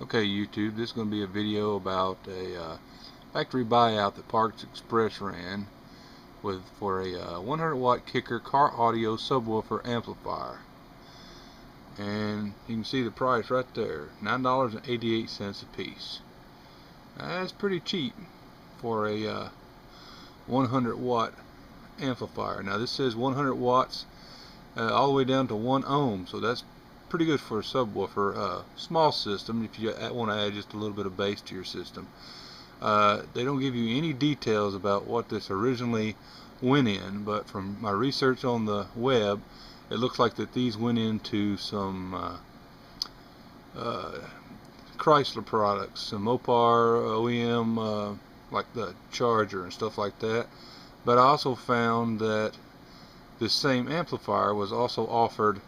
Okay, YouTube, this is going to be a video about a factory buyout that Parts Express ran for a 100 watt Kicker car audio subwoofer amplifier. And you can see the price right there, $9.88 a piece. That's pretty cheap for a 100 watt amplifier. Now this says 100 watts all the way down to 1 ohm, so that's pretty good for a subwoofer. Small system if you want to add just a little bit of bass to your system. They don't give you any details about what this originally went in, but from my research on the web, it looks like that these went into some Chrysler products, some Mopar OEM, like the Charger and stuff like that. But I also found that this same amplifier was also offered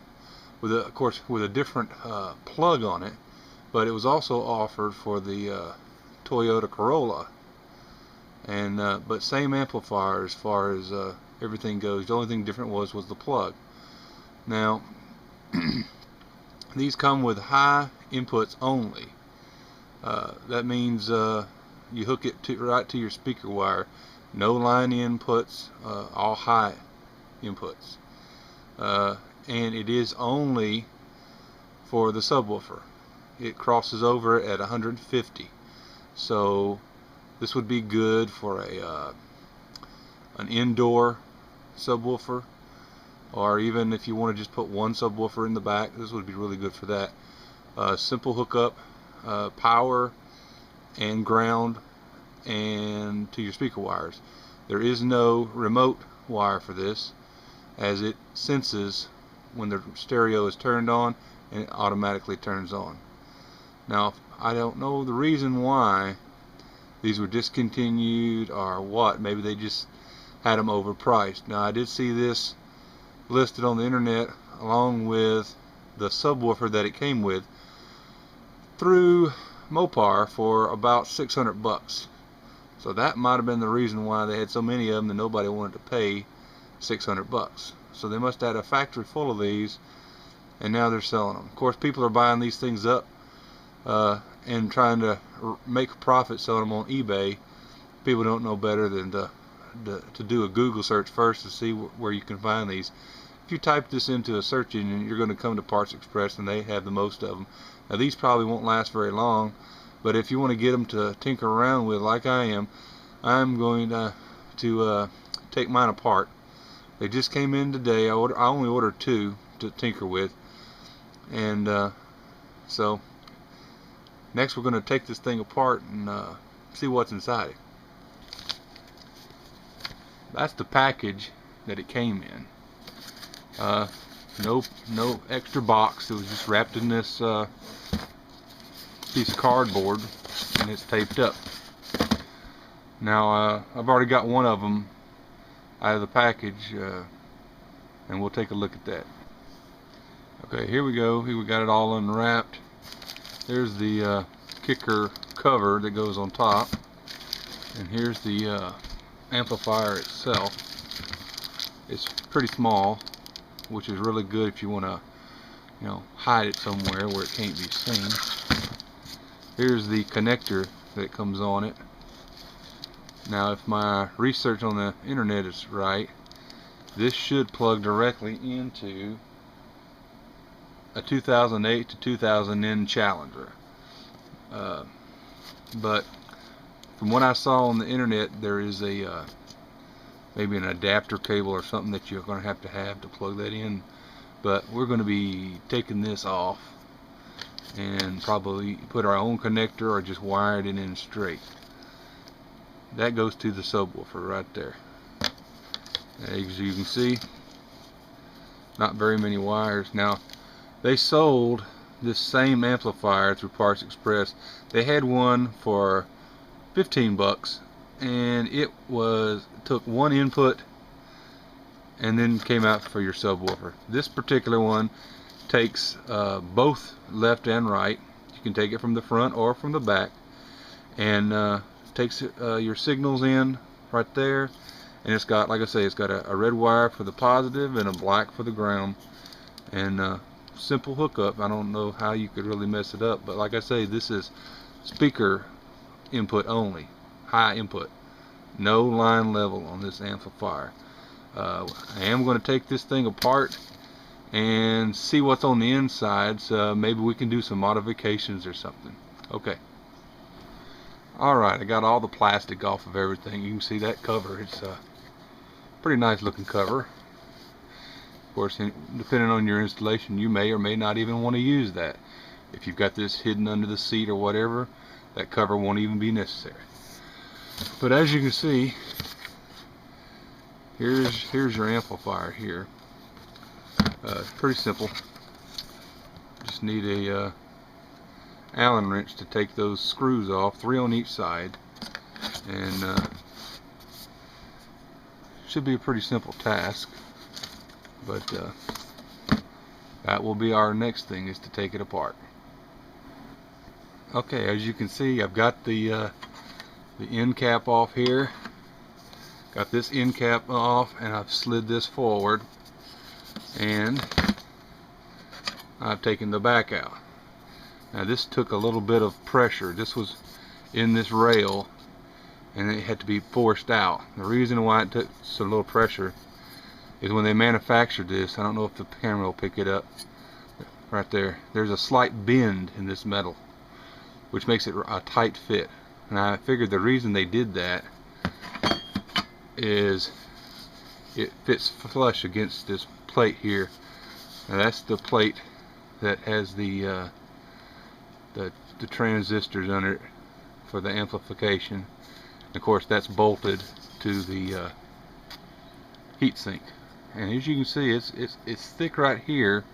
with of course with a different plug on it, but it was also offered for the Toyota Corolla, and but same amplifier as far as everything goes. The only thing different was the plug. Now these come with high inputs only. That means you hook it right to your speaker wire. No line inputs, all high inputs. And it is only for the subwoofer. It crosses over at 150. So this would be good for an indoor subwoofer, or even if you want to just put one subwoofer in the back, this would be really good for that. Simple hookup, power and ground and to your speaker wires. There is no remote wire for this, as it senses when the stereo is turned on and it automatically turns on. Now I don't know the reason why these were discontinued or what. Maybe they just had them overpriced. Now I did see this listed on the internet along with the subwoofer that it came with through Mopar for about 600 bucks. So that might have been the reason why they had so many of them that nobody wanted to pay 600 bucks. So they must have had a factory full of these, and now they're selling them. Of course, people are buying these things up and trying to make a profit selling them on eBay. People don't know better than to do a Google search first to see where you can find these. If you type this into a search engine, you're going to come to Parts Express, and they have the most of them. Now these probably won't last very long, but if you want to get them to tinker around with like I am, I'm going to take mine apart. They just came in today. I only ordered 2 to tinker with, and so next we're going to take this thing apart and see what's inside it. That's the package that it came in. No extra box. It was just wrapped in this piece of cardboard, and it's taped up. Now I've already got one of them out of the package, and we'll take a look at that. Okay, here we go. Here we got it all unwrapped. There's the Kicker cover that goes on top, and here's the amplifier itself. It's pretty small, which is really good if you want to, hide it somewhere where it can't be seen. Here's the connector that comes on it. Now, if my research on the internet is right, this should plug directly into a 2008 to 2010 Challenger. But from what I saw on the internet, there is a maybe an adapter cable or something that you're going to have to plug that in. But we're going to be taking this off and probably put our own connector or just wire it in straight. That goes to the subwoofer right there. As you can see, not very many wires. Now, they sold this same amplifier through Parts Express. They had one for 15 bucks, and it took one input and then came out for your subwoofer. This particular one takes both left and right. You can take it from the front or from the back, and takes your signals in right there, and it's got, like I say, it's got a red wire for the positive and a black for the ground, and simple hookup. I don't know how you could really mess it up, but like I say, this is speaker input only, high input, no line level on this amplifier. I am going to take this thing apart and see what's on the inside, so maybe we can do some modifications or something. Okay. Alright, I got all the plastic off of everything. You can see that cover. It's a pretty nice looking cover. Of course, depending on your installation, you may or may not even want to use that. If you've got this hidden under the seat or whatever, that cover won't even be necessary. But as you can see, here's your amplifier here. It's pretty simple. Just need a Allen wrench to take those screws off, 3 on each side, and should be a pretty simple task. But that will be our next thing, is to take it apart. Okay, as you can see, I've got the end cap off here. Got this end cap off, and I've slid this forward, and I've taken the back out. Now this took a little bit of pressure. This was in this rail, and it had to be forced out. The reason why it took so little pressure is when they manufactured this, I don't know if the camera will pick it up, right there, there's a slight bend in this metal, which makes it a tight fit. And I figured the reason they did that is it fits flush against this plate here. Now that's the plate that has the transistors under it for the amplification. And of course that's bolted to the heatsink. And as you can see, it's thick right here.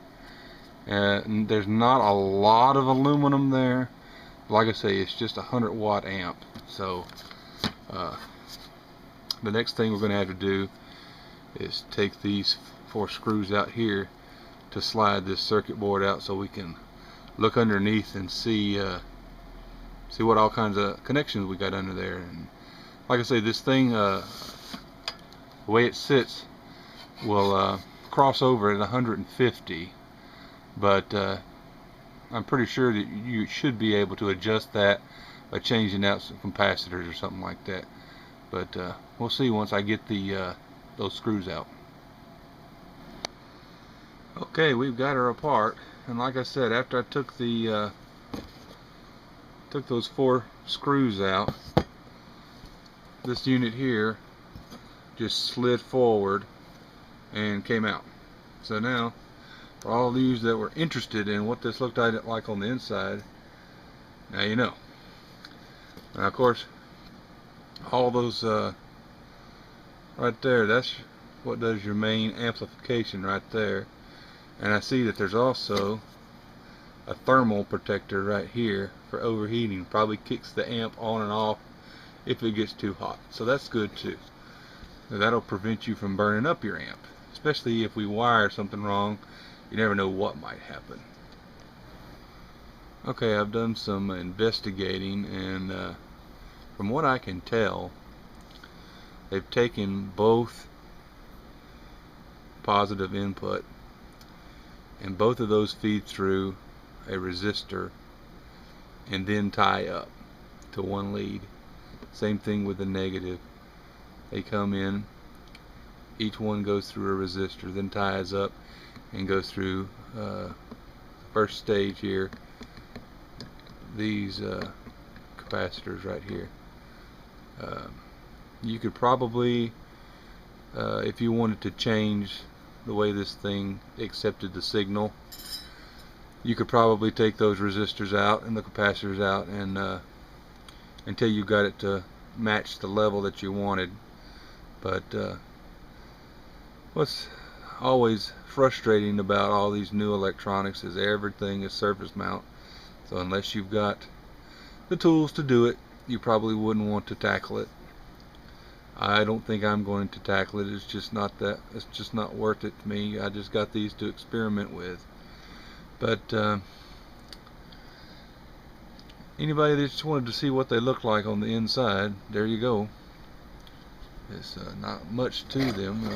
And there's not a lot of aluminum there. Like I say, it's just a 100-watt amp. So the next thing we're going to have to do is take these 4 screws out here to slide this circuit board out, so we can look underneath and see what all kinds of connections we got under there. And like I say, this thing, the way it sits, will cross over at 150, but I'm pretty sure that you should be able to adjust that by changing out some capacitors or something like that. But we'll see once I get those screws out. Okay, we've got her apart, and like I said, after I took those 4 screws out, this unit here just slid forward and came out. So now, for all of you that were interested in what this looked like on the inside, now you know. Now of course, all those right there, that's what does your main amplification right there. And I see that there's also a thermal protector right here for overheating. Probably kicks the amp on and off if it gets too hot. So that's good too. Now that'll prevent you from burning up your amp. Especially if we wire something wrong, you never know what might happen. Okay, I've done some investigating, and from what I can tell, they've taken both positive input, and both of those feed through a resistor and then tie up to one lead. Same thing with the negative. They come in, each one goes through a resistor, then ties up and goes through the first stage here, these capacitors right here. You could probably, if you wanted to change the way this thing accepted the signal, you could probably take those resistors out and the capacitors out, and until you got it to match the level that you wanted. But what's always frustrating about all these new electronics is everything is surface mount. So unless you've got the tools to do it, you probably wouldn't want to tackle it. I don't think I'm going to tackle it. It's just not worth it to me. I just got these to experiment with. But anybody that just wanted to see what they look like on the inside, there you go. It's not much to them.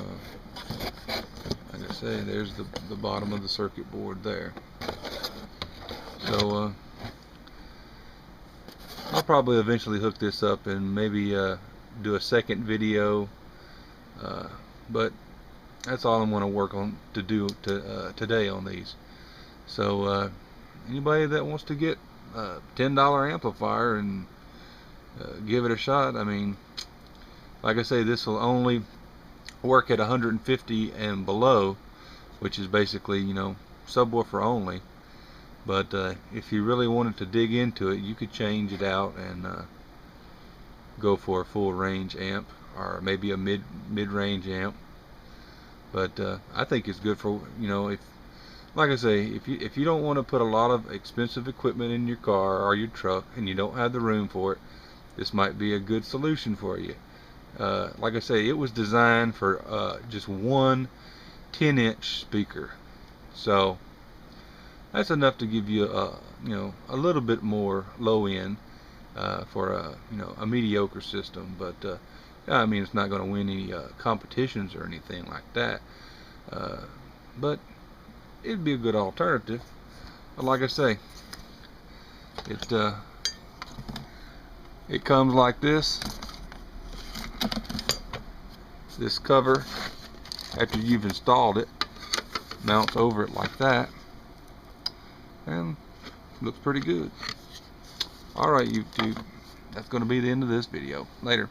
Like I say, there's the bottom of the circuit board there. So I'll probably eventually hook this up and maybe do a second video, but that's all I'm going to work on to do today on these. So anybody that wants to get a $10 amplifier and give it a shot, I mean, like I say, this will only work at 150 and below, which is basically, you know, subwoofer only. But if you really wanted to dig into it, you could change it out and go for a full range amp, or maybe a mid-range amp. But I think it's good for, you know, if, like I say, if you don't want to put a lot of expensive equipment in your car or your truck and you don't have the room for it, this might be a good solution for you. Like I say, it was designed for just one 10-inch speaker, so that's enough to give you you know, a little bit more low end for a, you know, a mediocre system. But I mean, it's not going to win any competitions or anything like that, but it'd be a good alternative. But like I say, it comes like this. This cover, after you've installed it, mounts over it like that, and looks pretty good. Alright, YouTube, that's going to be the end of this video. Later.